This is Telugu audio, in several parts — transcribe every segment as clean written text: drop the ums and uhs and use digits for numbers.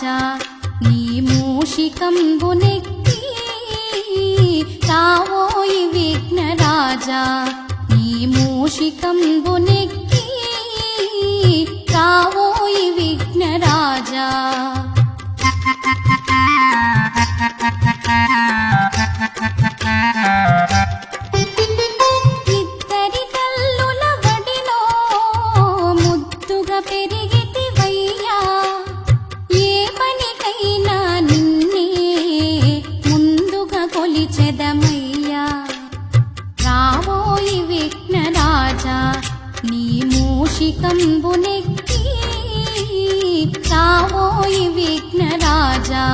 రాజా నీ మూషికంబునెక్కి రావోయి విఘ్నరాజా నీ మూషికంబునెక్కి రావోయి విఘ్నరాజా ఇద్దరి తల్లుల వడిలో ముద్దుగా పెరిగితివయ్యా ఏ పనికైనా నిన్నే ముందుగా కొలిచెదమయ్యా రావోయి విఘ్నరాజా నీ మూషికంబునెక్కి రావోయి విఘ్నరాజా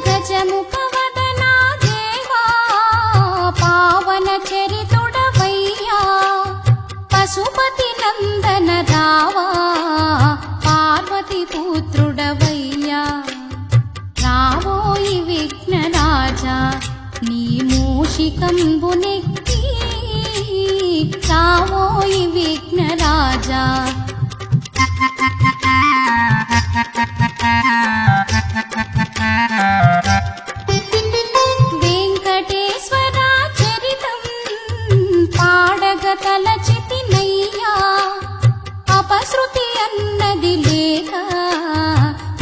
గజముఖ వదనా దేవా పావన చరితుడవయ్యా పశుపతి నందన రావా పార్వతి పుత్రుడవయ్యా రావోయి విఘ్నరాజా నీ మూషికంబునెక్కి రావోయి విఘ్నరాజా వెంకటేశ్వర చరితం పాడగ తలచితినయ్యా అపశృతి అన్నది లేక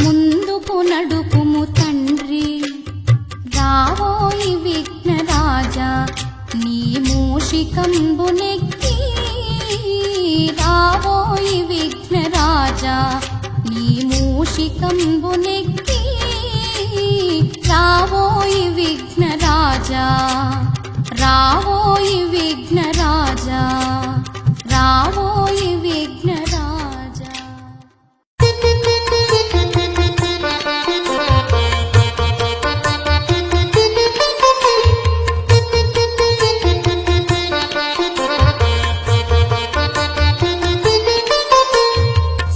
ముందుకు నడుపుము తండ్రి రావోయి విఘ్నరాజా నీ మూషికంబునెక్కి రావోయి విఘ్నరాజా నీ మూషికంబునెక్కి రావోయి విఘ్నరాజా రావోయి విఘ్నరాజా రావోయి విఘ్నరాజా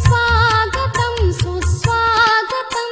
స్వాగతం సుస్వాగతం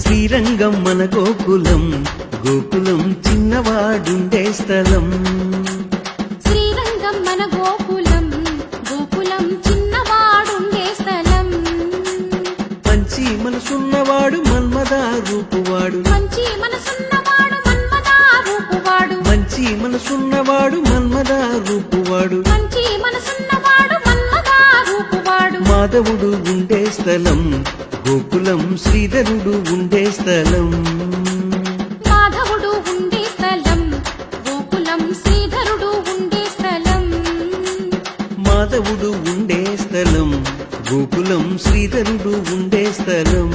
శ్రీరంగం మన గోకులం, గోకులం చిన్నవాడుండే స్థలం. శ్రీరంగం మన గోకులం, గోకులం చిన్నవాడుండే స్థలం. మంచి మనసున్నవాడు మన్మదా రూపువాడు, మంచి మనసున్నవాడు మన్మదా రూపువాడు, మంచి మనసున్నవాడు మన్మదా రూపువాడు. మంచి మనసున్నవాడు మన్మదా రూపువాడు. మాధవుడు ఉండే స్థలం, గోకులం శ్రీధరుడు ఉండే స్థలం. మాధవుడు ఉండే స్థలం, గోకులం శ్రీధరుడు ఉండే స్థలం. మాధవుడు ఉండే స్థలం, గోకులం శ్రీధరుడు ఉండే స్థలం.